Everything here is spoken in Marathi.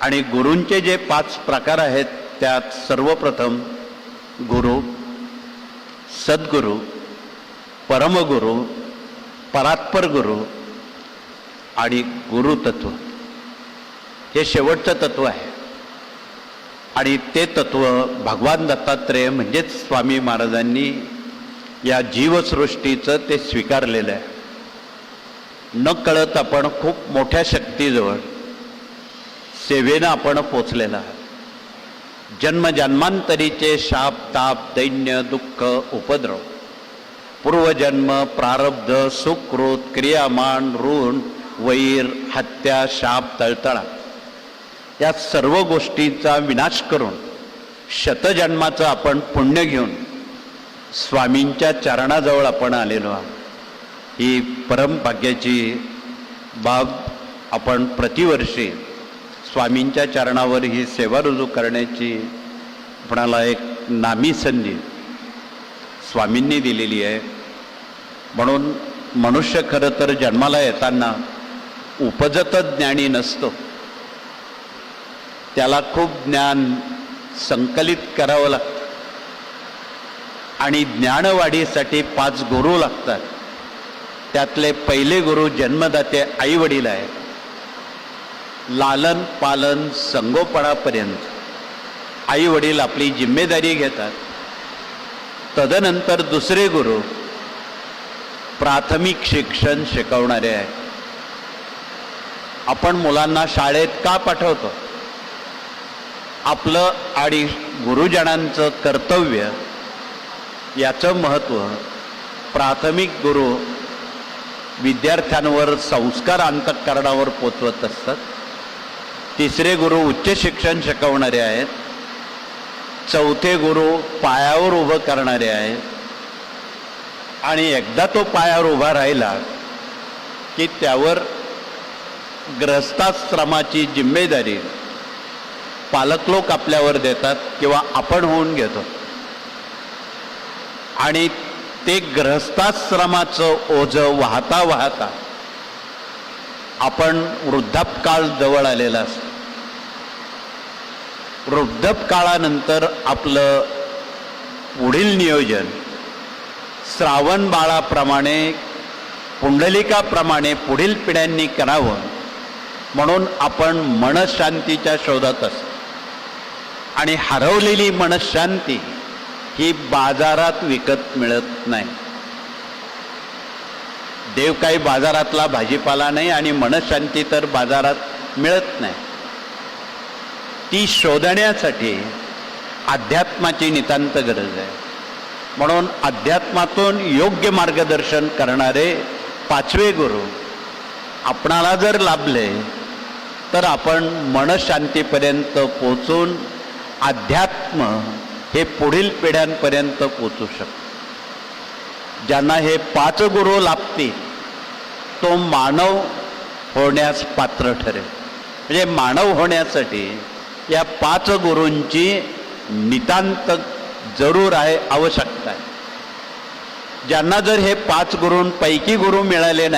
आणि गुरूंचे जे 5 प्रकार आहेत त्यात सर्वप्रथम गुरु, सद्गुरु, परमगुरु, परात्पर गुरु आणि गुरुतत्व हे शेवटचं तत्व आहे. आणि ते तत्व भगवान दत्तात्रेय म्हणजेच स्वामी महाराजांनी या जीवसृष्टीचं ते स्वीकारलेलं आहे. न कळत आपण खूप मोठ्या शक्तीजवळ सेवेनं आपण पोचलेला आहे. जन्मजन्मांतरीचे शाप ताप दैन्य दुःख उपद्रव पूर्वजन्म प्रारब्ध सुकृत क्रियामान ऋण वैर हत्या शाप तळतळा या सर्व गोष्टींचा विनाश करून शतजन्माचं आपण पुण्य घेऊन स्वामींच्या चरणाजवळ आपण आलेलो आहोत. ही परमभाग्याची बाब. आपण प्रतिवर्षी स्वामींच्या चरणावर ही सेवा रुजू करण्याची आपणाला एक नामी संधी स्वामींनी दिलेली आहे. म्हणून मनुष्य खरं तर जन्माला येताना उपजत ज्ञानी नसतो. त्याला खूप ज्ञान संकलित करावं लागतं आणि ज्ञानवाढीसाठी 5 गुरु लागतात. त्यातले पहिले गुरु जन्मदाते आई वडील आहेत. लालन पालन संगोपणापर्यंत आई वडील आपली जिम्मेदारी घेतात. तदनंतर दुसरे गुरु प्राथमिक शिक्षण शिकवणारे आहेत. आपण मुलांना शाळेत का पाठवतो? आपलं आणि गुरुजनांचं कर्तव्य याचं महत्त्व. प्राथमिक गुरु विद्यार्थ्यांवर संस्कार अंतःकरणावर पोचवत असतात. तिसरे गुरु उच्च शिक्षण शिकवणारे आहेत. चौथे गुरु पायावर उभं करणारे आहेत. आणि एकदा तो पायावर उभा राहिला की त्यावर ग्रहस्थाश्रमाची जिम्मेदारी पालक लोक आपल्यावर देतात किंवा आपण होऊन घेतो. आणि ते ग्रहस्थाश्रमाचं ओझं वाहता वाहता आपण वृद्धापकाळ जवळ आलेला असतो. वृद्धापकाळानंतर आपलं पुढील नियोजन श्रावण बाळाप्रमाणे पुंडलिकाप्रमाणे पुढील पिढ्यांनी करावं म्हणून आपण मनशांतीच्या शोधात असतो. आणि हरवलेली मनशांती ही बाजारात विकत मिळत नाही. देव काही बाजारातला भाजीपाला नाही आणि मनशांती तर बाजारात मिळत नाही. ती शोधण्यासाठी अध्यात्माची नितांत गरज आहे. म्हणून अध्यात्मातून योग्य मार्गदर्शन करणारे 5वे गुरु आपणाला जर लाभले तर आपण मनशांतीपर्यंत पोचून अध्यात्म हे पुढील पिढ्यांपर्यंत पोचू शकतो. ज्यांना हे 5 गुरु लाभतील तो मानव होण्यास पात्र ठरेल. म्हणजे मानव होण्यासाठी या 5 गुरूंची नितांत जरूर आहे, आवश्यकता आहे. ज्यांना जर हे 5 गुरूंपैकी गुरु मिळाले नाही